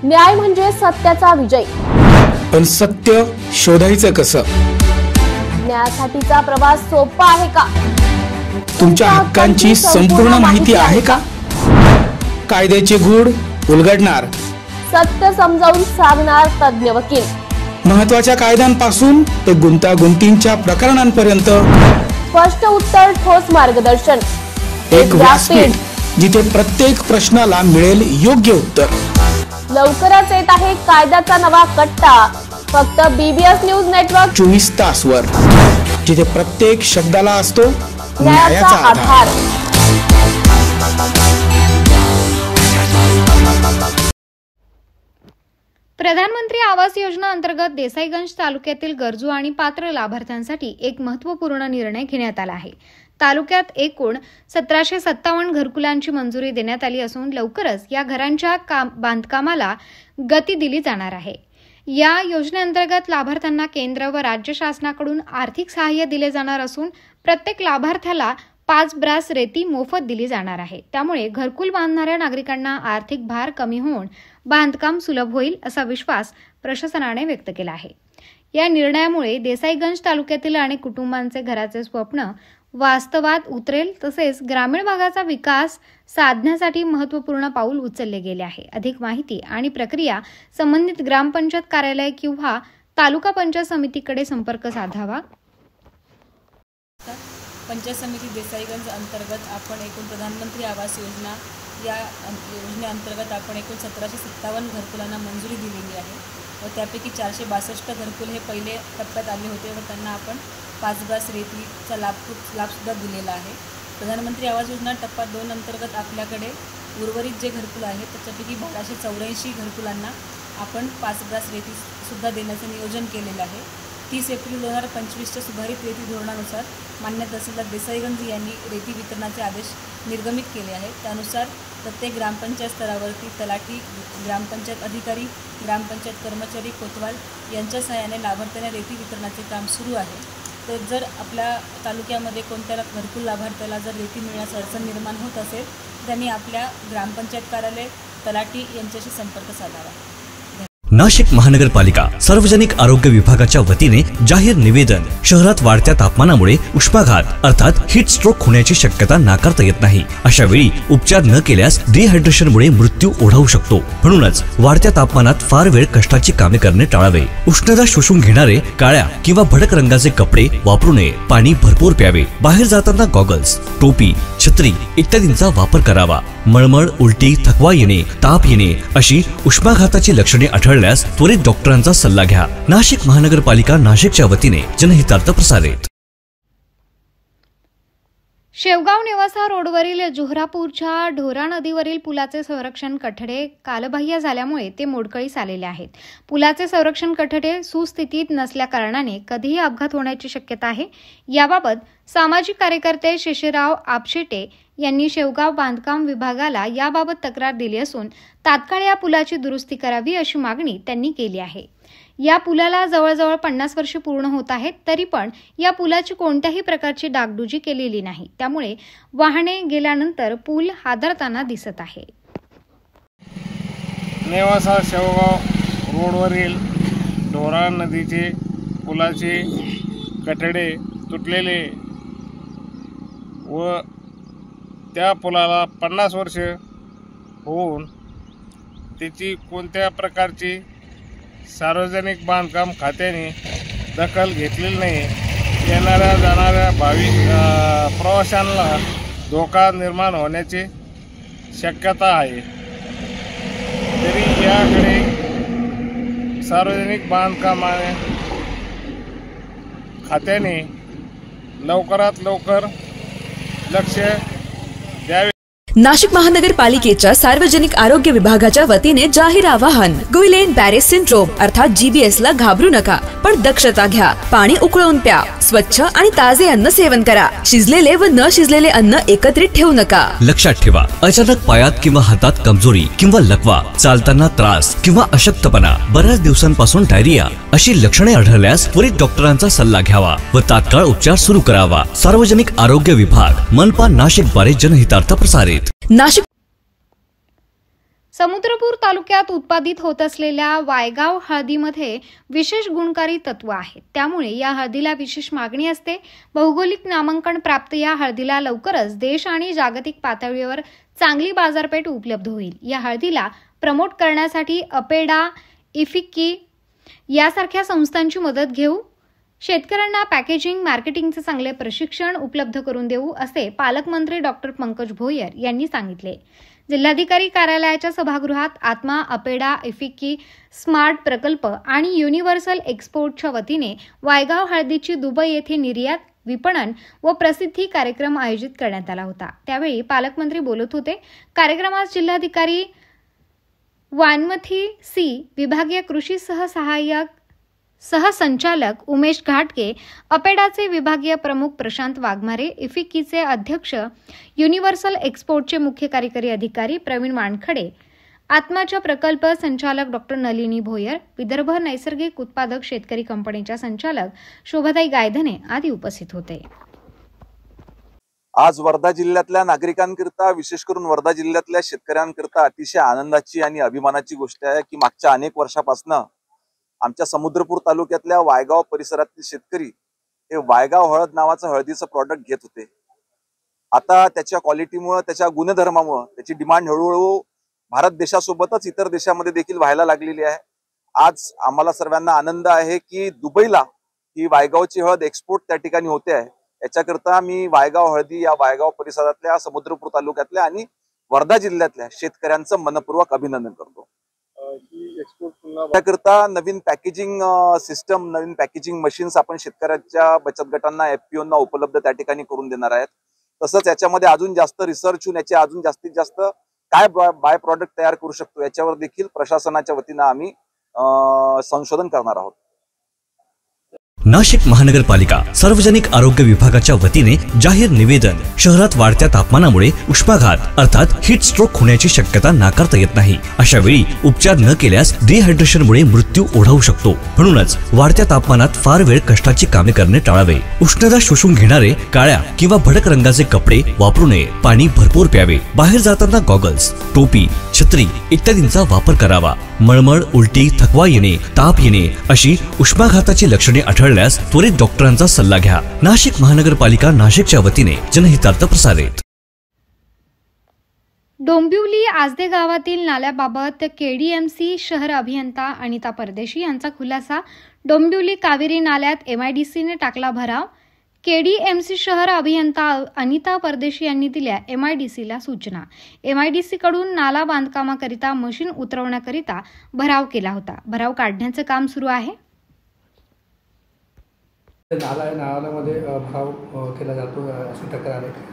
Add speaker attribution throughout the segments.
Speaker 1: न्याय म्हणजे सत्याचा विजय।
Speaker 2: पण सत्य शोधायचं कसं?
Speaker 1: न्यायासाठीचा प्रवास सोपा आहे का?
Speaker 2: तुमच्या हक्कांची संपूर्ण माहिती आहे का? कायद्याचे गूढ उलगडणार,
Speaker 1: सत्य समजावून सांगणार तज्ञ वकील।
Speaker 2: महत्त्वाच्या कायद्यांपासून ते गुंतागुंतींच्या प्रकरणांपर्यंत
Speaker 1: स्पष्ट उत्तर, ठोस मार्गदर्शन।
Speaker 2: एक व्यासपीठ जिथे प्रत्येक प्रश्नाला मिळेल योग्य उत्तर।
Speaker 1: लवकरच येत आहे कायद्याचा नवा कट्टा, फक्त BBS न्यूज नेटवर्क
Speaker 2: 24 तासवर, जिथे प्रत्येक शब्दाला असतो
Speaker 1: न्यायाचा आधार।
Speaker 3: प्रधानमंत्री आवास योजना अंतर्गत देसाईगंज तालुक्यातील गरजू आणि पात्र लाभार्थ्यांसाठी एक महत्त्वपूर्ण निर्णय घेण्यात आला आहे। तालुक्यात एकूण 1757 घरकुलांची मंजुरी देण्यात आली असून लवकरच या घरांच्या बांधकामाला गती दिली जाणार आहे। या योजनेअंतर्गत लाभार्थ्यांना केंद्र व राज्य शासनाकडून आर्थिक सहाय्य दिले जाणार असून प्रत्येक लाभार्थ्याला 5 ब्रास रेती मोफत दिली जाणार आहे। त्यामुळे घरकुल बांधणाऱ्या नागरिकांना आर्थिक भार कमी होऊन बांधकाम सुलभ होईल असा विश्वास प्रशासनाने व्यक्त केला आहे। या निर्णयामुळे देसाईगंज तालुक्यातील अनेक कुटुंबांचे घराचे स्वप्न वास्तवात उतरेल, तसेच ग्रामीण भागाचा विकास साधण्यासाठी महत्त्वपूर्ण पाऊल उचलले गेले आहे। अधिक माहिती आणि प्रक्रिया संबंधित ग्रामपंचायत कार्यालय किंवा तालुका पंचायत समितीकडे संपर्क साधावा।
Speaker 4: पंचायत समिती देसाईगंज अंतर्गत आपण एकूण प्रधानमंत्री आवास योजना या योजनेअंतर्गत आपण एकूण 1757 घरकुलांना मंजुरी दिलेली आहे व त्यापैकी 462 घरकुल हे पहिले टप्प्यात आले होते व त्यांना आपण 5 ब्रास रेतीचा लाभसुद्धा दिलेला आहे। प्रधानमंत्री आवास योजना टप्पा 2 अंतर्गत आपल्याकडे उर्वरित जे घरकुल आहेत त्याच्यापैकी 1284 घरकुलांना आपण 5 ब्रास रेतीसुद्धा देण्याचे नियोजन केलेलं आहे। 30 एप्रिल 2025च्या सुधारित रेती धोरणानुसार मान्य तहसीलदार देसाईगंज यांनी रेती वितरणाचे आदेश निर्गमित केले आहेत। त्यानुसार प्रत्येक ग्रामपंचायत स्तरावरती तलाठी, ग्रामपंचायत अधिकारी, ग्रामपंचायत कर्मचारी, कोतवाल यांच्या सहाय्याने लाभार्थ्यांना रेती वितरणाचे काम सुरू आहे। तर जर आपल्या तालुक्यामध्ये कोणत्या घरकुल लाभार्थ्याला जर रेती मिळण्यास अडचण निर्माण होत असेल तर त्यांनी आपल्या ग्रामपंचायत कार्यालय, तलाठी यांच्याशी संपर्क साधावा।
Speaker 5: नाशिक महानगरपालिका सार्वजनिक आरोग्य विभागाच्या वतीने जाहीर निवेदन। शहरात वाढत्या तापमानामुळे उष्माघात अर्थात हीट स्ट्रोक होण्याची शक्यता नाकारता येत नाही। अशा वेळी उपचार न केल्यास डिहायड्रेशनमुळे मृत्यू ओढावू शकतो। म्हणूनच वाढत्या तापमानात फार वेळ कष्टाची कामे करणे टाळावे। उष्णता शोषून घेणारे काळ्या किंवा भडक रंगाचे कपडे वापरू नये। पाणी भरपूर प्यावे। बाहेर जाताना गॉगल्स, टोपी, छत्री इत्यादींचा वापर करावा। मळमळ, उलटी, थकवा येणे, ताप येणे अशी उष्माघाताची लक्षणे आढळल्यास त्वरित डॉक्टरांचा सल्ला घ्या। नाशिक महानगरपालिका नाशिकच्या वतीने जनहितार्थ प्रसारित।
Speaker 3: शेवगाव नेवासा रोडवरील जोहरापूरच्या ढोरा नदीवरील पुलाचे संरक्षण कठडे कालबाह्य झाल्यामुळे ते मोडकळीस आलेले आहेत। पुलाचे संरक्षण कठडे सुस्थितीत नसल्या कारणाने कधीही अपघात होण्याची शक्यता आहे। याबाबत सामाजिक कार्यकर्ते शिशिराव आपशेटे यांनी शेवगाव बांधकाम विभागाला याबाबत तक्रार दिली असून तात्काळ या पुलाची दुरुस्ती करावी अशी मागणी त्यांनी केली आहे। या पुलाला जवळजवळ 50 वर्षे पूर्ण होत आहेत, तरी पण या पुलाची कोणत्याही प्रकारची डागडुजी केलेली नाही। त्यामुळे वाहने गेल्यानंतर पूल हादरताना दिसत आहे।
Speaker 6: नेवासा शेवगाव रोडवरील ढोरा नदीचे पुलाचे कठडे तुटलेले व त्या पुलाला 50 वर्ष होऊन त्याची कोणत्या प्रकारची सार्वजनिक बांधकाम खात्याने दखल घेतलेली नाही। येणाऱ्या जाणाऱ्या भाविक प्रवाशांना धोका निर्माण होण्याची शक्यता आहे। तरी याकडे सार्वजनिक बांधकाम खात्याने लवकरात लवकर लक्ष द्यावे।
Speaker 7: नाशिक महानगरपालिकेच्या सार्वजनिक आरोग्य विभागाच्या वतीने जाहीर आवाहन। गुइलेन बॅरे सिंड्रोम अर्थात GBS ला घाबरू नका, पण दक्षता घ्या। पाणी उकळून प्या। स्वच्छ आणि ताजे अन्न सेवन करा। शिजलेले व न शिजलेले अन्न एकत्रित ठेवू नका।
Speaker 5: लक्षात ठेवा, अचानक पायात किंवा हातात कमजोरी किंवा लकवा, चालताना त्रास किंवा अशक्तपणा, बऱ्याच दिवसांपासून डायरिया अशी लक्षणे आढळल्यास त्वरित डॉक्टरांचा सल्ला घ्यावा व तात्काळ उपचार सुरू करावा। सार्वजनिक आरोग्य विभाग मनपा नाशिक द्वारे जनहितार्थ प्रसारित।
Speaker 7: नाशिक
Speaker 3: समुद्रपूर तालुक्यात उत्पादित होत असलेल्या वायगाव हळदीमध्ये विशेष गुणकारी तत्व आहेत. त्यामुळे या हळदीला विशेष मागणी असते. भौगोलिक नामांकन प्राप्त या हळदीला लवकरच देश आणि जागतिक पातळीवर चांगली बाजारपेठ उपलब्ध होईल. या हळदीला प्रमोट करण्यासाठी अपेडा, इफिक्की यासारख्या संस्थांची मदत घेऊ. शेतकऱ्यांना पॅकेजिंग, मार्केटिंगचे चांगले प्रशिक्षण उपलब्ध करून देऊ, असे पालकमंत्री डॉक्टर पंकज भोयर यांनी सांगितले. जिल्हाधिकारी कार्यालयाच्या सभागृहात आत्मा, अपेडा, इफिक्की, स्मार्ट प्रकल्प आणि युनिव्हर्सल एक्सपोर्टच्या वतीने वायगाव हळदीची दुबई येथे निर्यात, विपणन व प्रसिद्धी कार्यक्रम आयोजित करण्यात आला होता. त्यावेळी पालकमंत्री बोलत होते. कार्यक्रमात जिल्हाधिकारी वानमथी सी, विभागीय कृषी सहसंचालक उमेश घाटके, अपेडाचे विभागीय प्रमुख प्रशांत वाघमारे, इफिक्कीचे अध्यक्ष, युनिव्हर्सल एक्सपोर्टचे मुख्य कार्यकारी अधिकारी प्रवीण वानखडे, आत्माच्या प्रकल्प संचालक डॉक्टर नलिनी भोयर, विदर्भ नैसर्गिक उत्पादक शेतकरी कंपनीच्या संचालक शोभाताई गायधने आदी उपस्थित होते.
Speaker 8: आज वर्धा जिल्ह्यातल्या नागरिकांकरिता, विशेष करून वर्धा जिल्ह्यातल्या शेतकऱ्यांकरिता अतिशय आनंदाची आणि अभिमानाची गोष्ट आहे की मागच्या अनेक वर्षापासून आमच्या समुद्रपूर तालुक्यातल्या वायगाव परिसरातील शेतकरी हे वायगाव हळद नावाचं हळदीचं प्रॉडक्ट घेत होते. आता त्याच्या क्वालिटीमुळे, त्याच्या गुणधर्मामुळे त्याची डिमांड हळूहळू भारत देशासोबतच इतर देशामध्ये देखील व्हायला लागलेली आहे. आज आम्हाला सर्वांना आनंद आहे की दुबईला ही वायगावची हळद एक्सपोर्ट त्या ठिकाणी होते आहे. याच्याकरता मी वायगाव हळदी या वायगाव परिसरातल्या, समुद्रपूर तालुक्यातल्या आणि वर्धा जिल्ह्यातल्या शेतकऱ्यांचं मनपूर्वक अभिनंदन करतो. त्याकरता नवीन पॅकेजिंग सिस्टम, नवीन पॅकेजिंग मशीन्स आपण शेतकऱ्यांच्या बचत गटांना, FPOंना उपलब्ध त्या ठिकाणी करून देणार आहेत. तसंच याच्यामध्ये अजून जास्त रिसर्च होऊन याचे अजून जास्तीत जास्त काय बाय प्रॉडक्ट तयार करू शकतो याच्यावर देखील प्रशासनाच्या वतीनं आम्ही संशोधन करणार आहोत.
Speaker 5: नाशिक महानगरपालिका सार्वजनिक आरोग्य विभागाच्या वतीने जाहीर निवेदन. शहरात वाढत्या तापमानामुळे उष्माघात अर्थात हीट स्ट्रोक होण्याची शक्यता नाकारता येत नाही. अशा वेळी उपचार न केल्यास डिहायड्रेशनमुळे मृत्यू ओढावू शकतो. म्हणूनच वाढत्या तापमानात फार वेळ कष्टाची कामे करणे टाळावे. उष्णता शोषून घेणारे काळ्या किंवा भडक रंगाचे कपडे वापरू नये. पाणी भरपूर प्यावे. बाहेर जाताना गॉगल्स, टोपी, छत्री इत्यादींचा वापर करावा. मळमळ, उलटी, थकवा येणे, ताप येणे अशी उष्माघाताची लक्षणे आढळल्यास त्वरित डॉक्टरांचा सल्ला घ्या. नाशिक महानगरपालिका नाशिकच्या वतीने जनहितार्थ प्रसारित.
Speaker 3: डोंबिवली आजदे गावातील नाल्याबाबत KDMC शहर अभियंता अनिता परदेशी यांचा खुलासा. डोंबिवली कावेरी नाल्यात MIDCने टाकला भराव. KDMC शहर अभियंता अनिता परदेशी यांनी दिल्या MIDCला सूचना. MIDC कडून नाला बांधकामाकरिता मशीन उतरवण्याकरिता भराव केला होता. भराव काढण्याचं काम सुरू आहे.
Speaker 9: नाल्यामध्ये भराव केला जातो अशी तक्रार आहे.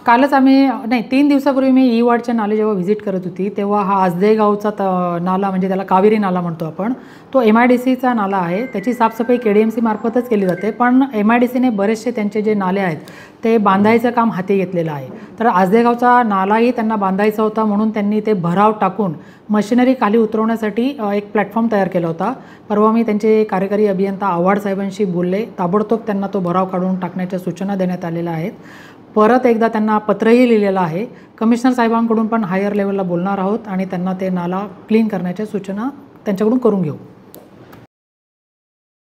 Speaker 10: कालच आम्ही 3 दिवसापूर्वी मी E-वॉर्डच्या नाले जेव्हा व्हिजिट करत होती तेव्हा हा आजदे गावचा नाला, म्हणजे त्याला कावेरी नाला म्हणतो आपण, तो MIDCचा नाला आहे. त्याची साफसफाई KDMC मार्फतच केली जाते. पण MIDCने बरेचसे त्यांचे जे नाले आहेत ते बांधायचं काम हाती घेतलेलं आहे. तर आजदे गावचा नालाही त्यांना बांधायचा होता म्हणून त्यांनी ते भराव टाकून मशिनरी खाली उतरवण्यासाठी एक प्लॅटफॉर्म तयार केला होता. परवा मी त्यांचे कार्यकारी अभियंता आव्हाड साहेबांशी बोलले. ताबडतोब त्यांना तो भराव काढून टाकण्याच्या सूचना देण्यात आलेल्या आहेत. परत एकदा त्यांना पत्रही लिहिलेलं आहे. कमिशनर साहेबांकडून पण हायर लेवलला बोलणार आहोत आणि त्यांना ते नाला क्लीन करण्याच्या सूचना त्यांच्याकडून करून घेऊ.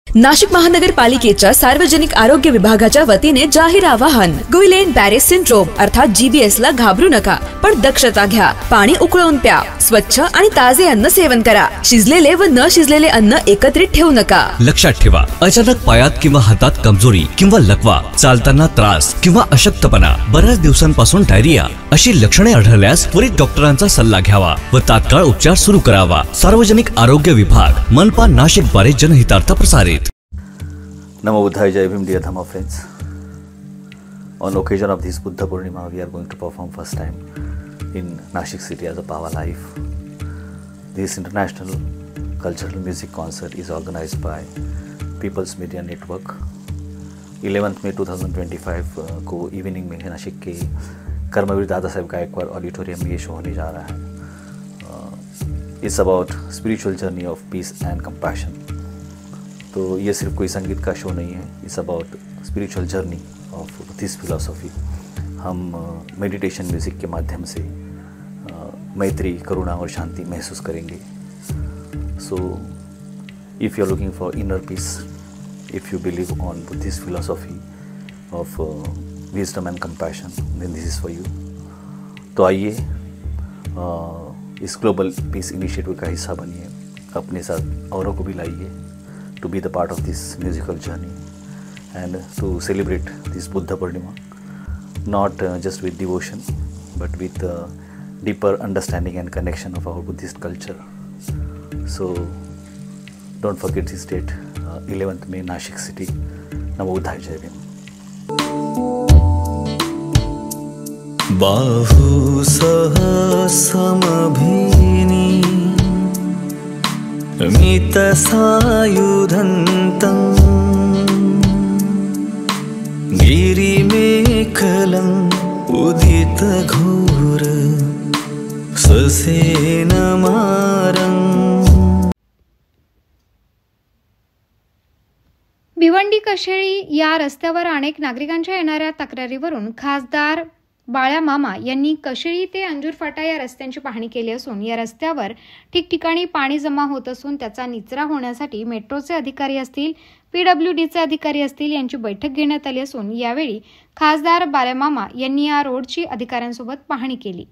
Speaker 7: नाशिक महानगरपालिकेच्या सार्वजनिक आरोग्य विभागाच्या वतीने जाहीर आवाहन. गुइलेन बॅरे सिंड्रोम अर्थात GBS ला घाबरू नका, पण दक्षता घ्या. पाणी उकळून प्या. स्वच्छ आणि ताजे अन्न सेवन करा. शिजलेले व न शिजलेले अन्न एकत्रित ठेवू नका.
Speaker 5: लक्षात ठेवा, अचानक पायात किंवा हातात कमजोरी किंवा लकवा, चालताना त्रास किंवा अशक्तपणा, बऱ्याच दिवसांपासून डायरिया अशी लक्षणे आढळल्यास त्वरित डॉक्टरांचा सल्ला घ्यावा व तात्काळ उपचार सुरू करावा. सार्वजनिक आरोग्य विभाग, मनपा नाशिक द्वारे जनहितार्थ प्रसारित.
Speaker 11: Namo Buddhaya, Jai Bhim, dear Dhamma friends. On occasion of this Buddha Purnima, we are going to perform first time in Nashik city as a Pava Live. This international cultural music concert is organized by People's Media Network. 11th May 2025 को evening में नासिक के Karmaveer Dada Saheb Gaekwad auditorium में ये show होने जा रहा है. It's about spiritual journey of peace and compassion. तो ये सिर्फ कोई संगीत का शो नहीं है. It's about spiritual journey of this philosophy. हम मेडिटेशन म्यूज़िक के माध्यम से मैत्री, करुणा और शांति महसूस करेंगे. So if you are looking for inner peace, if you believe on Buddhist philosophy of wisdom and compassion, then this is for you. तो आइए इस ग्लोबल पीस इनिशिएटिव का हिस्सा बनिए, अपने साथ औरों को भी लाइए to be the part of this musical journey and to celebrate this Buddha Purnima, not just with devotion but with deeper understanding and connection of our Buddhist culture. So don't forget this date, 11th May, Nashik city. Namo Buddhaya, Jai Bhim.
Speaker 12: बाहु सह समभिनी मित सायुधन्तं गिरिमेखलं उदित घोर ससेनमारं.
Speaker 3: भिवंडी कशेळी या रस्त्यावर अनेक नागरिकांच्या येणाऱ्या तक्रारीवरून खासदार बाळ्या मामा यांनी कशेळी ते अंजूर फाटा या रस्त्यांची पाहणी केली असून या रस्त्यावर ठिकठिकाणी पाणी जमा होत असून त्याचा निचरा होण्यासाठी मेट्रोचे अधिकारी असतील, PWDचे अधिकारी असतील यांची बैठक घेण्यात आली असून यावेळी खासदार बाळ्या मामा यांनी या रोडची अधिकाऱ्यांसोबत पाहणी केली.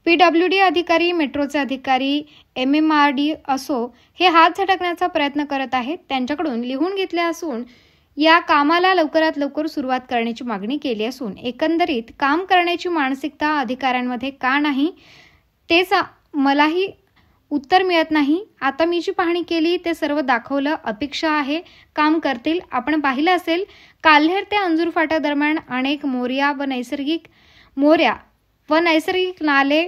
Speaker 3: PWD अधिकारी, मेट्रोचे अधिकारी, MMRD असो हे हात झटकण्याचा प्रयत्न करत आहेत. त्यांच्याकडून लिहून घेतले असून या कामाला लवकरात लवकर सुरुवात करण्याची मागणी केली असून एकंदरीत काम करण्याची मानसिकता अधिकाऱ्यांमध्ये का नाही तेच मलाही उत्तर मिळत नाही. आता मी जी पाहणी केली ते सर्व दाखवलं, अपेक्षा आहे काम करतील. आपण पाहिलं असेल काल्हेर ते अंजूर फाटा दरम्यान अनेक मोऱ्या व नैसर्गिक नाले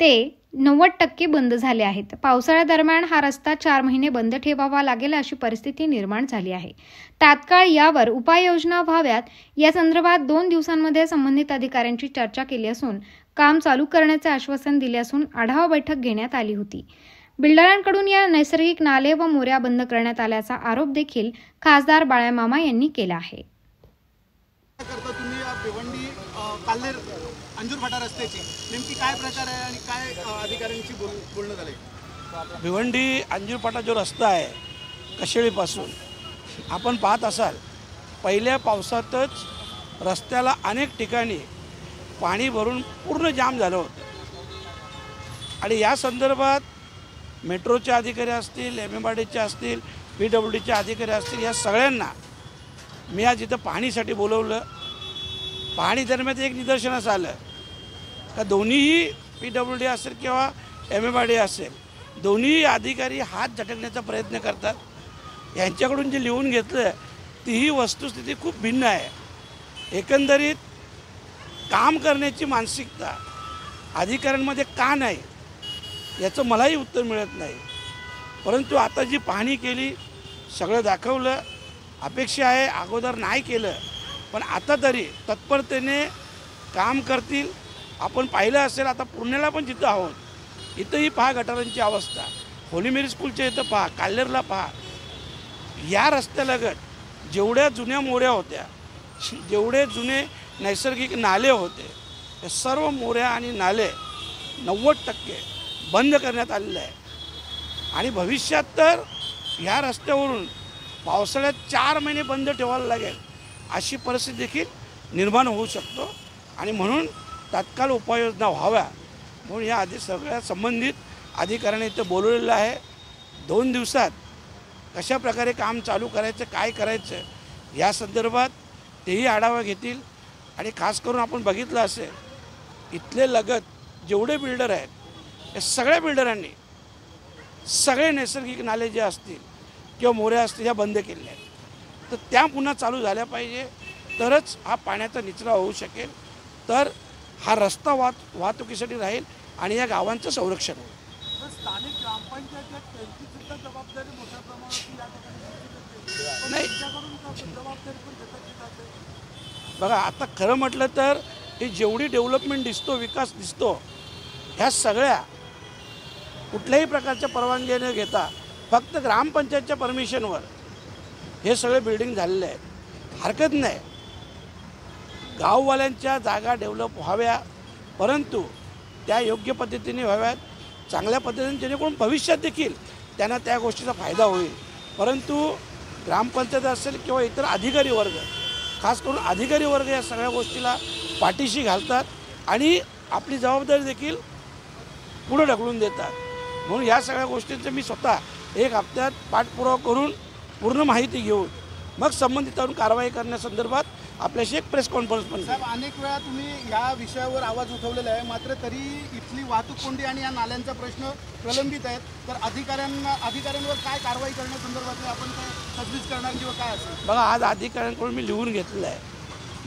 Speaker 3: ते 90% बंद झाले आहेत. पावसाळ्यादरम्यान हा रस्ता 4 महिने बंद ठेवावा लागेल अशी परिस्थिती निर्माण झाली आहे. तात्काळ यावर उपाययोजना व्हाव्यात या संदर्भात 2 दिवसांमध्ये संबंधित अधिकाऱ्यांची चर्चा केली असून काम चालू करण्याचे आश्वासन दिले असून आढावा बैठक घेण्यात आली होती. बिल्डरांकडून या नैसर्गिक नाले व मोऱ्या बंद करण्यात आल्याचा आरोप देखील खासदार बाळ्या मामा यांनी केला आहे.
Speaker 13: काल्हेर अंजूर फाटा रस्त्याची नेमकी काय प्रकार आहे आणि काय अधिकाऱ्यांची बोलणं झाले?
Speaker 14: भिवंडी अंजूर फाटा जो रस्ता आहे कशेळीपासून आपण पाहत असाल पहिल्या पावसातच रस्त्याला अनेक ठिकाणी पाणी भरून पूर्ण जाम झालं होतं आणि या संदर्भात मेट्रोचे अधिकारी असतील, MMRDचे असतील, PWDचे अधिकारी असतील, या सगळ्यांना मी आज इथं पाहणीसाठी बोलवलं. पाहणी दरम्यान एक निदर्शनास आलं का दोन्हीही PWD असेल किंवा MMRD असेल, दोन्ही अधिकारी हात झटकण्याचा प्रयत्न करतात. यांच्याकडून जे लिहून घेतलं तीही वस्तुस्थिती खूप भिन्न आहे. एकंदरीत काम करण्याची मानसिकता अधिकाऱ्यांमध्ये का नाही याचं मलाही उत्तर मिळत नाही. परंतु आता जी पाहणी केली सगळं दाखवलं. अपेक्षा आहे अगोदर नाही केलं पण आता तरी तत्परतेने काम करतील. आपण पाहिलं असेल आता पुण्याला पण जिथं आहोत इथंही पहा गटारांची अवस्था, होली मेरी स्कूलच्या इथं पहा, काल्हेरला पहा. या रस्त्यालगत जेवढ्या जुन्या मोऱ्या होत्या, जेवढे जुने नैसर्गिक नाले होते हे सर्व मोऱ्या आणि नाले 90% बंद करण्यात आलेले आहे. आणि भविष्यात तर ह्या रस्त्यावरून पावसाळ्यात 4 महिने बंद ठेवायला लागेल अशी परिस्थिती देखील निर्माण होऊ शकतो. आणि म्हणून तात्काळ उपाययोजना व्हाव्या म्हणून या आधी सगळ्या संबंधित अधिकाऱ्यांनी इथं बोलवलेलं आहे. 2 दिवसात कशा प्रकारे काम चालू करायचं, काय करायचं या संदर्भात तेही आढावा घेतील. आणि खास करून आपण बघितलं असेल इथले लगत जेवढे बिल्डर आहेत या सगळ्या बिल्डरांनी सगळे नैसर्गिक नाले जे असतील किंवा मोऱ्या असतील या बंद केलेल्या आहेत. तर त्या पुन्हा चालू झाल्या पाहिजे तरच हा पाण्याचा निचरा होऊ शकेल, तर हा रस्ता वाहतुकीसाठी राहील आणि या गावांचं संरक्षण होईल.
Speaker 13: स्थानिक ग्रामपंचायत जबाबदारी मोठ्या प्रमाणात
Speaker 14: नाही बघा, आता खरं म्हटलं तर ही जेवढी डेव्हलपमेंट दिसतो, विकास दिसतो, ह्या सगळ्या कुठल्याही प्रकारच्या परवानगी न घेता फक्त ग्रामपंचायतच्या परमिशनवर हे सगळे बिल्डिंग झालेले आहेत. हरकत नाही, गाववाल्यांच्या जागा डेव्हलप व्हाव्या, परंतु त्या योग्य पद्धतीने व्हाव्यात, चांगल्या पद्धतीने, जेणेकरून भविष्यात देखील त्यांना त्या गोष्टीचा फायदा होईल. परंतु ग्रामपंचायत असेल किंवा इतर अधिकारी वर्ग, खास करून अधिकारी वर्ग या सगळ्या गोष्टीला पाठीशी घालतात आणि आपली जबाबदारी देखील पुढे ढकलून देतात. म्हणून या सगळ्या गोष्टींचं मी स्वतः 1 हप्त्यात पाठपुरावा करून पूर्ण माहिती घेऊन मग संबंधितांवर कारवाई करण्यासंदर्भात आपल्याशी एक प्रेस कॉन्फरन्स पण.
Speaker 13: साहेब, अनेक वेळा तुम्ही या विषयावर आवाज उठवलेला आहे, मात्र तरी इथली वाहतूक कोंडी आणि या नाल्यांचा प्रश्न प्रलंबित आहेत. तर अधिकाऱ्यांवर काय कारवाई करण्यासंदर्भात आपण काय तजवीज करणार किंवा काय असेल?
Speaker 14: बघा, आज अधिकाऱ्यांकडून मी लिहून घेतलेलं आहे,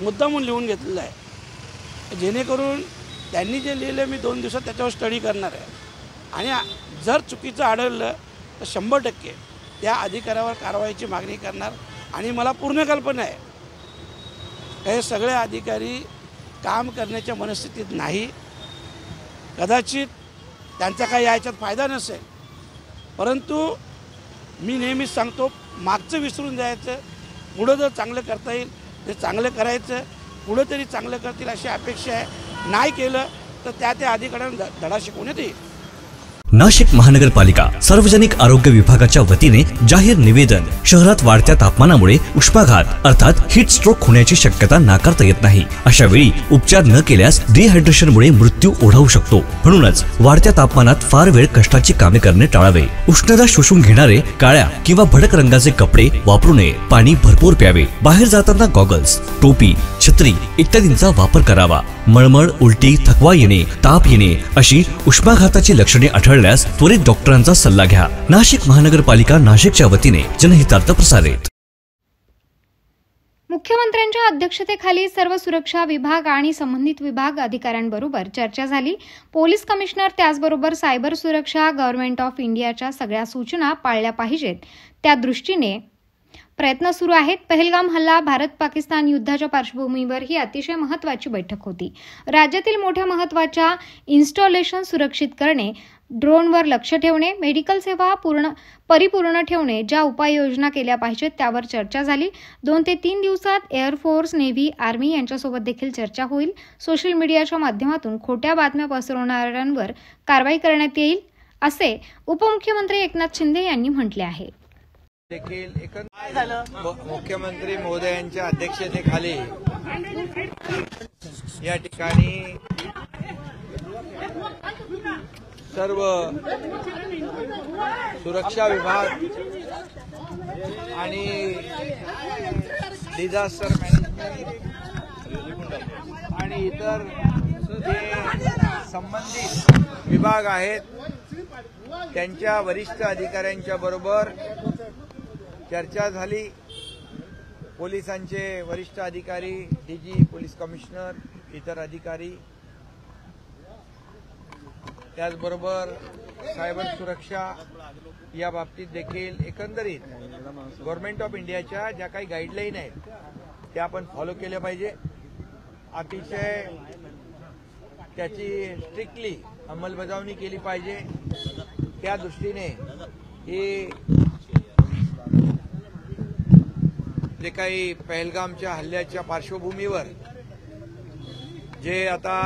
Speaker 14: मुद्दा म्हणून लिहून घेतलेलं आहे, जेणेकरून त्यांनी जे लिहिलं आहे मी 2 दिवसात त्याच्यावर स्टडी करणार आहे आणि जर चुकीचं आढळलं तर 100% त्या अधिकाऱ्यावर कारवाईची मागणी करणार. आणि मला पूर्ण कल्पना आहे हे सगळे अधिकारी काम करण्याच्या मनस्थितीत नाही, कदाचित त्यांचा काही याच्यात फायदा नसेल. परंतु मी नेहमीच सांगतो, मागचं विसरून जायचं, पुढं जर चांगलं करता येईल ते चांगलं करायचं, पुढं तरी चांगलं करतील अशी अपेक्षा आहे. नाही केलं तर त्या अधिकाऱ्यांना धडा शिकवण्यात येईल.
Speaker 5: नाशिक महानगरपालिका सार्वजनिक आरोग्य विभागाच्या वतीने जाहीर निवेदन. शहरात वाढत्या तापमानामुळे उष्माघात अर्थात हीट स्ट्रोक होण्याची शक्यता नाकारता येत नाही. अशा वेळी उपचार न केल्यास डिहायड्रेशनमुळे मृत्यू ओढावू शकतो. म्हणूनच वाढत्या तापमानात फार वेळ कष्टाची कामे करणे टाळावे. उष्णता शोषून घेणारे काळ्या किंवा भडक रंगाचे कपडे वापरू नये. पाणी भरपूर प्यावे. बाहेर जाताना गॉगल्स, टोपी, छत्री इत्यादींचा वापर करावा. मळमळ, उलटी, थकवा येणे, ताप येणे अशी उष्माघाताची लक्षणे आढळल्यास त्वरित डॉक्टरांचा सल्ला घ्या. नाशिक महानगरपालिका नाशिकच्या वतीने जनहितार्थ प्रसारित.
Speaker 3: मुख्यमंत्र्यांच्या अध्यक्षतेखाली सर्व सुरक्षा विभाग आणि संबंधित विभाग अधिकाऱ्यांबरोबर चर्चा झाली. पोलीस कमिशनर त्याचबरोबर सायबर सुरक्षा, गव्हर्नमेंट ऑफ इंडियाच्या सगळ्या सूचना पाळल्या पाहिजेत त्या दृष्टीने प्रयत्न सुरू आहेत. पहलगाम हल्ला, भारत-पाकिस्तान युद्धाच्या पार्श्वभूमीवर ही अतिशय महत्त्वाची बैठक होती. राज्यातील मोठ्या महत्त्वाच्या इन्स्टॉलेशन सुरक्षित करणे, ड्रोनवर लक्ष ठेवणे, मेडिकल सेवा परिपूर्ण ठेवणे, ज्या उपाययोजना केल्या पाहिजेत त्यावर चर्चा झाली. 2 ते 3 दिवसात एअरफोर्स, नेव्ही, आर्मी यांच्यासोबत देखील चर्चा होईल. सोशल मीडियाच्या माध्यमातून खोट्या बातम्या पसरवणाऱ्यांवर कारवाई करण्यात येईल असे उपमुख्यमंत्री एकनाथ शिंदे यांनी म्हटले आहे.
Speaker 15: देखील मुख्यमंत्री महोदयांच्या अध्यक्षतेखाली या ठिकाणी सर्व सुरक्षा विभाग आणि डिझास्टर मॅनेजमेंट आणि इतर जे संबंधित विभाग आहेत त्यांच्या वरिष्ठ अधिकाऱ्यांच्या बरोबर चर्चा झाली. पोलिसांचे वरिष्ठ अधिकारी, डीजी, पोलीस कमिशनर, इतर अधिकारी, त्याचबरोबर सायबर सुरक्षा या बाबतीत देखील एकंदरीत गव्हर्नमेंट ऑफ इंडियाच्या ज्या काही गाईडलाईन आहेत त्या आपण फॉलो केल्या पाहिजे. अतिशय त्याची स्ट्रिक्टली अंमलबजावणी केली पाहिजे. त्या दृष्टीने हे जे काही पहलगामच्या हल्ल्याच्या पार्श्वभूमीवर जे आता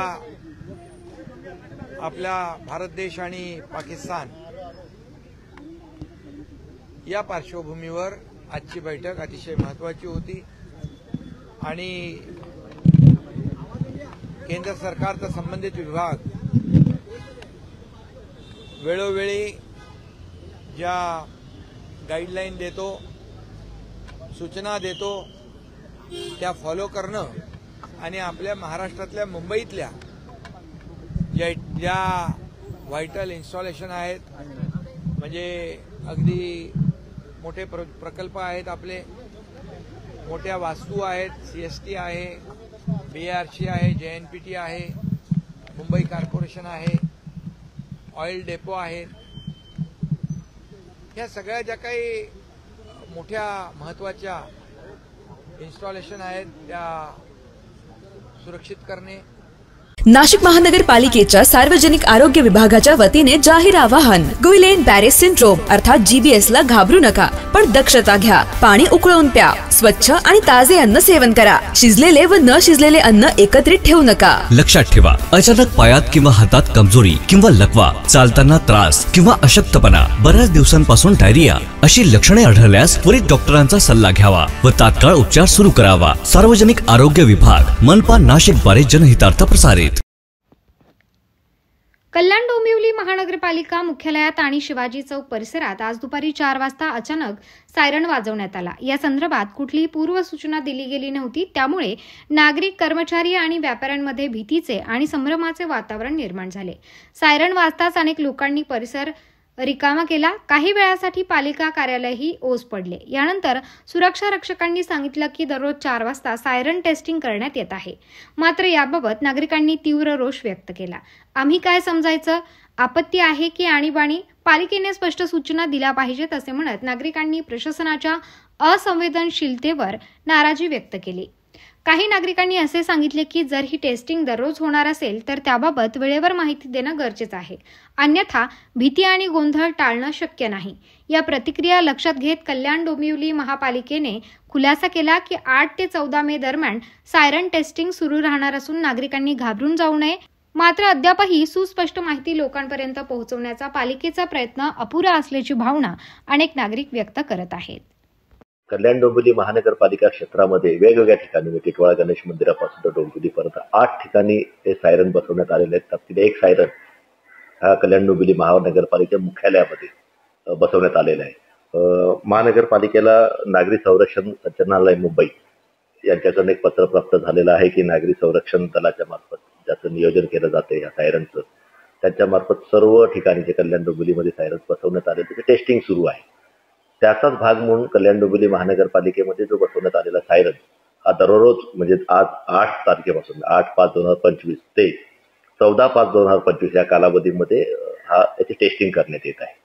Speaker 15: आपला भारत देश आणि पाकिस्तान या पार्श्वभूमीवर आजची बैठक अतिशय महत्त्वाची होती आणि केंद्र सरकारचा संबंधित विभाग वेळोवेळी ज्या गाईडलाईन देतो, सूचना देतो त्या फॉलो करणं आणि आपल्या महाराष्ट्रातल्या मुंबईतल्या ज्या व्हायटल इन्स्टॉलेशन आहेत, म्हणजे अगदी मोठे प्रकल्प आहेत, आपले मोठ्या वास्तू आहेत, CST आहे, BRC आहे, JNPT आहे, मुंबई कॉर्पोरेशन आहे, ऑइल डेपो आहेत, ह्या सगळ्या ज्या काही मोठ्या महत्त्वाच्या इन्स्टॉलेशन आहेत त्या सुरक्षित करणे.
Speaker 7: नाशिक महानगरपालिकेच्या सार्वजनिक आरोग्य विभागाच्या वतीने जाहीर आवाहन. गुइलेन बॅरे सिंड्रोम अर्थात GBS ला घाबरू नका, पण दक्षता घ्या. पाणी उकळून प्या, स्वच्छ आणि ताजे अन्न सेवन करा. शिजलेले व न शिजलेले अन्न एकत्रित ठेवू नका.
Speaker 5: लक्षात ठेवा, अचानक पायात किंवा हातात कमजोरी किंवा लकवा, चालताना त्रास किंवा अशक्तपणा, बऱ्याच दिवसांपासून डायरिया अशी लक्षणे आढळल्यास त्वरित डॉक्टरांचा सल्ला घ्यावा व तात्काळ उपचार सुरू करावा. सार्वजनिक आरोग्य विभाग, मनपा नाशिक द्वारे जनहितार्थ प्रसारित.
Speaker 3: कल्याण डोंबिवली महानगरपालिका मुख्यालयात आणि शिवाजी चौक परिसरात आज दुपारी 4 वाजता अचानक सायरन वाजवण्यात आला. या संदर्भात कुठलीही पूर्वसूचना दिली गेली नव्हती. त्यामुळे नागरिक, कर्मचारी आणि व्यापाऱ्यांमध्ये भीतीचे आणि संभ्रमाचे वातावरण निर्माण झाले. सायरन वाजताच अनेक लोकांनी परिसर रिकामा केला. काही वेळासाठी पालिका कार्यालयही ओस पडले. यानंतर सुरक्षा रक्षकांनी सांगितलं की दररोज 4 वाजता सायरन टेस्टिंग करण्यात येत आहे. मात्र याबाबत नागरिकांनी तीव्र रोष व्यक्त केला. आम्ही काय समजायचं, आपत्ती आहे की आणीबाणी? पालिकेने स्पष्ट सूचना दिल्या पाहिजेत असे म्हणत नागरिकांनी प्रशासनाच्या असंवेदनशीलतेवर नाराजी व्यक्त केली. काही नागरिकांनी असे सांगितले की जर ही टेस्टिंग दररोज होणार असेल तर त्याबाबत वेळेवर माहिती देणं गरजेचं आहे, अन्यथा भीती आणि गोंधळ टाळणं शक्य नाही. या प्रतिक्रिया लक्षात घेत कल्याण डोंबिवली महापालिकेने खुलासा केला की 8 ते 14 मे दरम्यान सायरन टेस्टिंग सुरू राहणार असून नागरिकांनी घाबरून जाऊ नये. मात्र अद्यापही सुस्पष्ट माहिती लोकांपर्यंत पोहोचवण्याचा पालिकेचा प्रयत्न अपुरा असल्याची भावना अनेक नागरिक व्यक्त करत आहेत.
Speaker 16: कल्याण डोंबिवली महानगरपालिका क्षेत्रामध्ये वेगवेगळ्या ठिकाणी टिटवाळा गणेश मंदिरापासून तर डोंबिवलीपर्यंत 8 ठिकाणी हे सायरन बसवण्यात आलेले आहेत. त्यातील एक सायरन हा कल्याण डोंबिवली महानगरपालिका मुख्यालयामध्ये बसवण्यात आलेला आहे. महानगरपालिकेला नागरी संरक्षण संचालनालय मुंबई यांच्याकडून एक पत्र प्राप्त झालेलं आहे की नागरी संरक्षण दलाच्या मार्फत ज्याचं नियोजन केलं जाते या सायरनचं, त्यांच्यामार्फत सर्व ठिकाणी जे कल्याण डोंबिवलीमध्ये सायरन बसवण्यात आले त्याचे टेस्टिंग सुरू आहे. त्याचाच भाग म्हणून कल्याण डोंबिवली महानगरपालिकेमध्ये जो बसवण्यात आलेला सायरन हा दररोज म्हणजे आज 8 तारखेपासून 8/5/2025 ते 14/5/2025 या कालावधीमध्ये याची टेस्टिंग करण्यात येत आहे.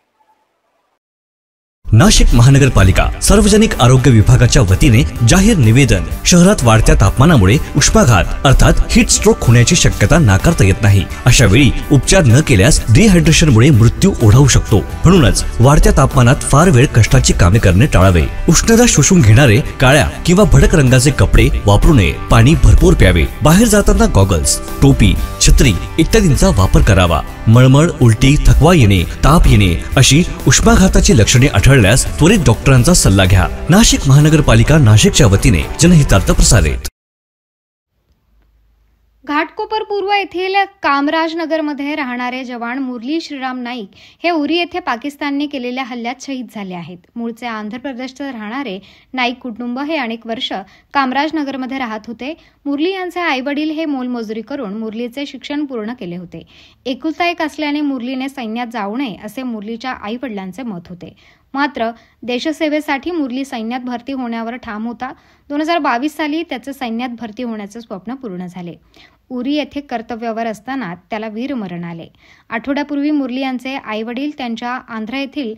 Speaker 5: नाशिक महानगरपालिका सार्वजनिक आरोग्य विभागाच्या वतीने जाहीर निवेदन. शहरात वाढत्या तापमानामुळे उष्माघात अर्थात हीट स्ट्रोक होण्याची शक्यता नाकारता येत नाही. अशा वेळी उपचार न केल्यास डिहायड्रेशनमुळे मृत्यू ओढावू शकतो. म्हणूनच वाढत्या तापमानात फार वेळ कष्टाची कामे करणे टाळावे. उष्णता शोषून घेणारे काळ्या किंवा भडक रंगाचे कपडे वापरू नये. पाणी भरपूर प्यावे. बाहेर जाताना गॉगल्स, टोपी, छत्री इत्यादींचा वापर करावा. मळमळ, उलटी, थकवा येणे, ताप येणे अशी उष्माघाताची लक्षणे आढळल्यास त्वरित डॉक्टरांचा सल्ला घ्या. नाशिक महानगरपालिका नाशिकच्या वतीने जनहितार्थ प्रसारित.
Speaker 3: घाटकोपर पूर्व येथील कामराजनगरमध्ये राहणारे जवान मुरली श्रीराम नाईक हे उरी येथे पाकिस्तानने केलेल्या हल्ल्यात शहीद झाले आहेत. मूळचे आंध्र प्रदेशचे राहणारे नाईक कुटुंब हे अनेक वर्ष कामराजनगरमध्ये राहत होते. मुरली यांचे आईवडील हे मोलमजुरी करून मुरलीचे शिक्षण पूर्ण केले होते. एकुलता एक असल्याने मुरलीने सैन्यात जाऊ नये असे मुरलीच्या आईवडिलांचे मत होते. मात्र देशसेवेसाठी मुरली सैन्यात भरती होण्यावर ठाम होता. 2022 साली त्याचे सैन्यात भरती होण्याचे स्वप्न पूर्ण झाले. उरी येथे कर्तव्यावर असताना त्याला वीरमरण आले. आठवड्यापूर्वी मुरली यांचे आईवडील त्यांच्या आंध्र येथील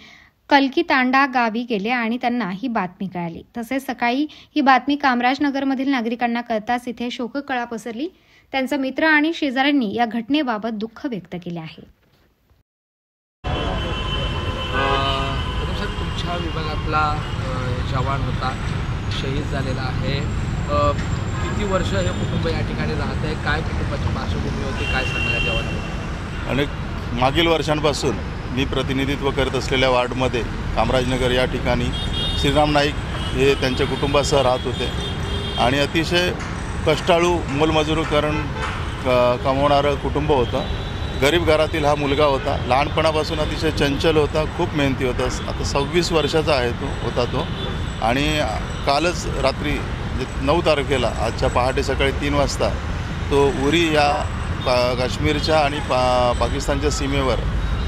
Speaker 3: कलकीतांडा गावी गेले आणि त्यांना ही बातमी कळाली. तसेच सकाळी ही बातमी कामराजनगरमधील नागरिकांना कळताच इथे शोककळा पसरली. त्यांचे मित्र आणि शेजाऱ्यांनी या घटनेबाबत दुःख व्यक्त केले आहे.
Speaker 15: तुमच्या विभागातला जवान होता, शहीद झालेला आहे. किती वर्ष हे कुटुंब या ठिकाणी राहत आहे? काय कुटुंबाची पार्श्वभूमी होती? काय सांगणार जवान?
Speaker 17: अनेक मागील वर्षांपासून मी प्रतिनिधित्व करत असलेल्या वार्डमध्ये कामराजनगर या ठिकाणी श्रीराम नाईक हे त्यांच्या कुटुंबासह राहत होते आणि अतिशय कष्टाळू मोलमजुरी करून कमवणारं कुटुंब होतं. गरीब घरातील हा मुलगा होता. लहानपणापासून अतिशय चंचल होता, खूप मेहनती होता. आता 26 वर्षाचा आहे तो आणि कालच रात्री 9 तारखेला आजच्या पहाटे सकाळी 3 वाजता तो उरी या काश्मीरच्या आणि पाकिस्तानच्या सीमेवर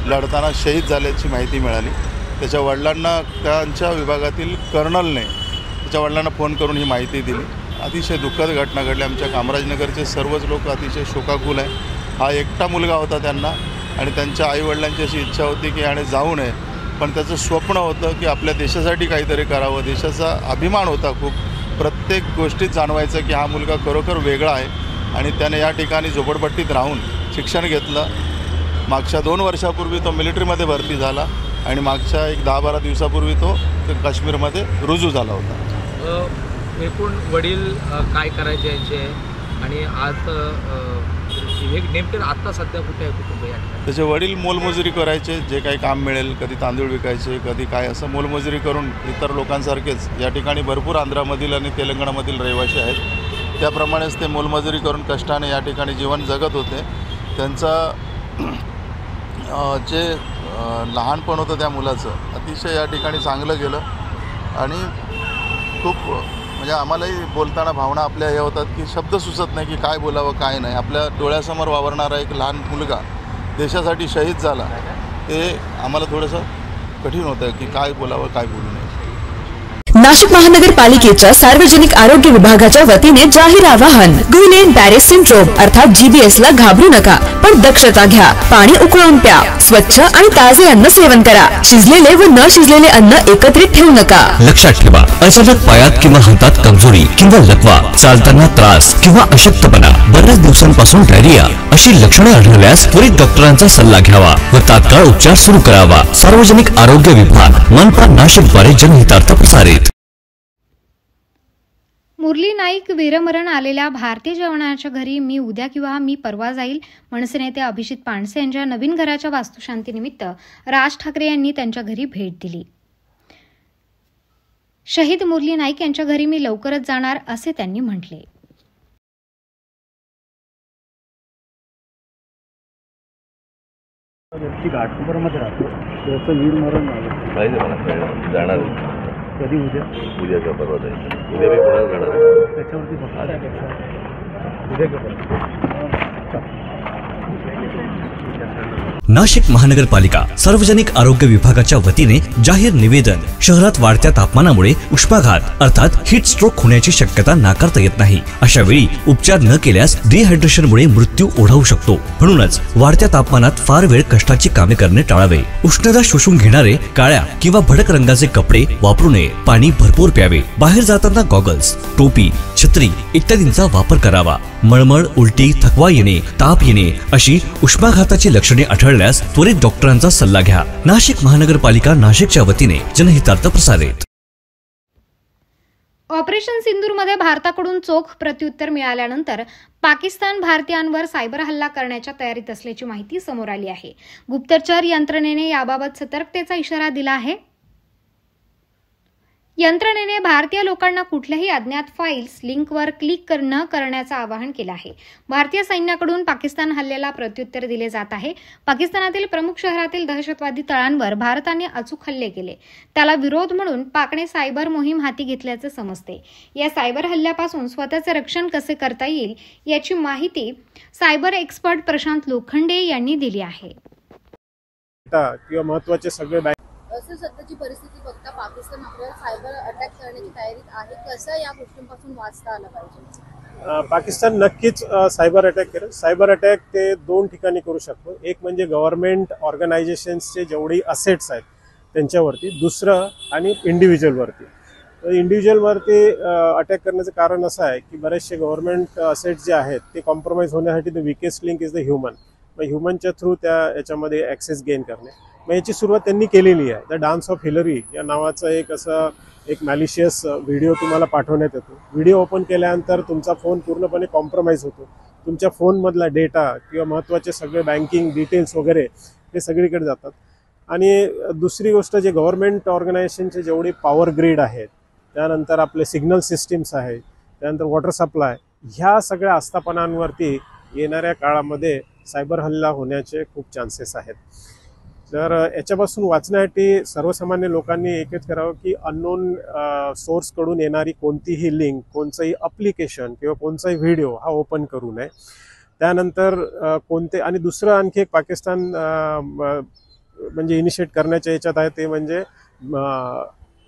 Speaker 17: लढताना शहीद झाल्याची माहिती मिळाली. त्याच्या वडिलांना त्यांच्या विभागातील कर्नलने त्याच्या वडिलांना फोन करून ही माहिती दिली. अतिशय दुःखद घटना घडली. आमच्या कामराजनगरचे सर्वच लोक अतिशय शोकाकुल आहे. हा एकटा मुलगा होता त्यांना आणि त्यांच्या आईवडिलांची अशी इच्छा होती की याने जाऊ नये, पण त्याचं स्वप्न होतं की आपल्या देशासाठी काहीतरी करावं. देशाचा अभिमान होता खूप. प्रत्येक गोष्टीत जाणवायचं की हा मुलगा खरोखर वेगळा आहे आणि त्याने या ठिकाणी झोपडपट्टीत राहून शिक्षण घेतलं. मागच्या 2 वर्षापूर्वी तो मिलिटरीमध्ये भरती झाला आणि मागच्या एक 10-12 दिवसापूर्वी तो काश्मीरमध्ये रुजू झाला होता.
Speaker 15: एकूण वडील काय करायचे यांचे आणि आज हे नेमके आता सध्या कुठे आहे कुटुंब या ठिकाणी?
Speaker 17: त्याचे वडील मोलमजुरी करायचे, जे काही काम मिळेल, कधी तांदूळ विकायचे, कधी काय, असं मोलमजुरी करून इतर लोकांसारखेच या ठिकाणी भरपूर आंध्रामधील आणि तेलंगणामधील रहिवासी आहेत, त्याप्रमाणेच ते मोलमजुरी करून कष्टाने या ठिकाणी जीवन जगत होते. त्यांचा जे लहानपण होतं त्या मुलाचं अतिशय या ठिकाणी चांगलं गेलं आणि खूप म्हणजे आम्हालाही बोलताना भावना आपल्या हे होतात की शब्द सुचत नाही की काय बोलावं काय नाही. आपल्या डोळ्यासमोर वावरणारा एक लहान मुलगा देशासाठी शहीद झाला, ते आम्हाला थोडंसं कठीण होतं की काय बोलावं काय बोलू नये.
Speaker 7: नाशिक महानगरपालिकेच्या सार्वजनिक आरोग्य विभागाच्या वतीने जाहीर आवाहन. गुइलेन बॅरे सिंड्रोम अर्थात GBS ला घाबरू नका, पण दक्षता घ्या. पाणी उकळून प्या. स्वच्छ आणि ताजे अन्न सेवन करा. शिजलेले व न शिजलेले अन्न एकत्रित ठेवू नका.
Speaker 5: लक्षात ठेवा, अचानक पायात किंवा हातात कमजोरी किंवा लकवा, चालताना त्रास किंवा अशक्तपणा, बऱ्याच दिवसांपासून डायरिया अशी लक्षणे आढळल्यास त्वरित डॉक्टरांचा सल्ला घ्यावा व तात्काळ उपचार सुरू करावा. सार्वजनिक आरोग्य विभाग मनपा नाशिक द्वारे जनहितार्थ प्रसारित.
Speaker 3: मुरली नाईक वीरमरण आलेल्या भारतीय जवानाच्या घरी मी उद्या किंवा मी परवा जाईल. मनसे नेते अभिजित पानसे यांच्या नवीन घराच्या वास्तुशांतीनिमित्त राज ठाकरे यांनी त्यांच्या घरी भेट दिली. शहीद मुरली नाईक यांच्या घरी मी लवकरच जाणार असे त्यांनी म्हटले.
Speaker 18: व्यक्ती घाटकोपरमध्ये राहतो, त्याचं वीरमरण झालं.
Speaker 16: जाणार
Speaker 18: कधी
Speaker 16: उद्याचा परवा जायचं. उद्या मी कोणाला जाणार आहे
Speaker 18: त्याच्यावरती उद्या
Speaker 5: नाशिक महानगरपालिका सार्वजनिक आरोग्य विभागाच्या वतीने जाहीर निवेदन. शहरात वाढत्या तापमानामुळे उष्माघात अर्थात हीट स्ट्रोक होण्याची शक्यता नाकारता येत नाही. अशा वेळी उपचार न केल्यास डिहायड्रेशनमुळे मृत्यू ओढावू शकतो. म्हणूनच वाढत्या तापमानात फार वेळ कष्टाची कामे करणे टाळावे. उष्णता शोषून घेणारे काळ्या किंवा भडक रंगाचे कपडे वापरू नये. पाणी भरपूर प्यावे. बाहेर जाताना गॉगल्स, टोपी, छत्री इत्यादींचा वापर करावा. मळमळ, उलटी, थकवा येणे, ताप येणे अशी उष्माघाताची लक्षणे आढळल्यास त्वरित डॉक्टरांचा सल्ला घ्या. नाशिक महानगरपालिका नाशिकच्या वतीने जनहितार्थ प्रसारित.
Speaker 3: ऑपरेशन सिंदूरमध्ये भारताकडून चोख प्रत्युत्तर मिळाल्यानंतर पाकिस्तान भारतीयांवर सायबर हल्ला करण्याच्या तयारीत असल्याची माहिती समोर आली आहे. गुप्तचर यंत्रणेने याबाबत सतर्कतेचा इशारा दिला आहे. यंत्रणेने भारतीय लोकांना कुठल्याही अज्ञात फाईल्स लिंकवर क्लिक न करण्याचं आवाहन केलं आहे. भारतीय सैन्याकडून पाकिस्तान हल्ल्याला प्रत्युत्तर दिले जात आहे. पाकिस्तानातील प्रमुख शहरातील दहशतवादी तळांवर भारताने अचूक हल्ले केले. त्याला विरोध म्हणून पाकने सायबर मोहीम हाती घेतल्याचे समजते. या सायबर हल्ल्यापासून स्वतःचे रक्षण कसे करता येईल याची माहिती सायबर एक्सपर्ट प्रशांत लोखंडे यांनी दिली आहे.
Speaker 6: किंवा महत्त्वाचे सगळे
Speaker 1: असं सध्याची परिस्थिती बघता पाकिस्तान आपल्याला सायबर अटॅक करण्याची तयारीत आहे. कसं या गोष्टींपासून वाचता आलं पाहिजे?
Speaker 6: पाकिस्तान नक्कीच सायबर अटॅक करेल. सायबर अटॅक ते दोन ठिकाणी करू शकतो. एक म्हणजे गव्हर्नमेंट ऑर्गनायझेशन्सचे जेवढी असेट्स आहेत त्यांच्यावरती, दुसरं आणि इंडिव्हिज्युअलवरती. इंडिव्हिज्युअलवरती अटॅक करण्याचं कारण असं आहे की बरेचसे गव्हर्नमेंट असेट्स जे आहेत ते कॉम्प्रोमाइज होण्यासाठी the weakest link is the human. मग ह्युमनच्या थ्रू याच्यामध्ये ॲक्सेस गेन करणे. मग याची सुरुवात त्यांनी केलेली आहे. द डान्स ऑफ हिलरी या नावाचा एक मॅलिशियस व्हिडिओ तुम्हाला पाठवण्यात येतो. व्हिडिओ ओपन केल्यानंतर तुमचा फोन पूर्णपणे कॉम्प्रोमाइज होतो. तुमच्या फोनमधला डेटा किंवा महत्त्वाचे सगळे बँकिंग डिटेल्स वगैरे हे सगळीकडे जातात. आणि दुसरी गोष्ट, जे गव्हर्नमेंट ऑर्गनायझेशनचे जेवढे पॉवर ग्रीड आहेत, त्यानंतर आपले सिग्नल सिस्टीम्स आहेत, त्यानंतर वॉटर सप्लाय, ह्या सगळ्या आस्थापनांवरती येणाऱ्या काळामध्ये सायबर हल्ला होण्याचे खूप चान्सेस आहेत. तर याच्यापासून वाचण्यासाठी सर्वसामान्य लोकांनी एकच करावं की अननोन सोर्सकडून येणारी कोणतीही लिंक, कोणतंही अप्लिकेशन किंवा कोणताही व्हिडिओ हा ओपन करू नये. त्यानंतर आणि दुसरं आणखी एक पाकिस्तान म्हणजे इनिशिएट करण्याच्या याच्यात आहे ते म्हणजे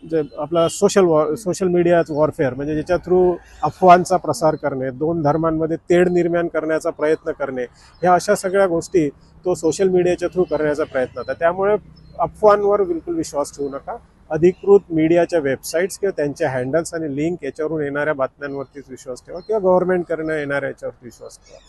Speaker 6: जे आपला सोशल मीडिया वॉरफेअर, म्हणजे ज्याच्या थ्रू अफवांचा प्रसार करणे, दोन धर्मांमध्ये तेढ निर्माण करण्याचा प्रयत्न करणे, ह्या अशा सगळ्या गोष्टी तो सोशल मीडियाच्या थ्रू करण्याचा प्रयत्न होता. त्यामुळे अफवांवर बिलकुल विश्वास ठेवू नका. अधिकृत मीडियाच्या वेबसाईट्स किंवा त्यांच्या हँडल्स आणि लिंक याच्यावरून येणाऱ्या बातम्यांवरतीच विश्वास ठेवा किंवा गव्हर्नमेंटकडनं येणाऱ्या याच्यावरती विश्वास ठेवा.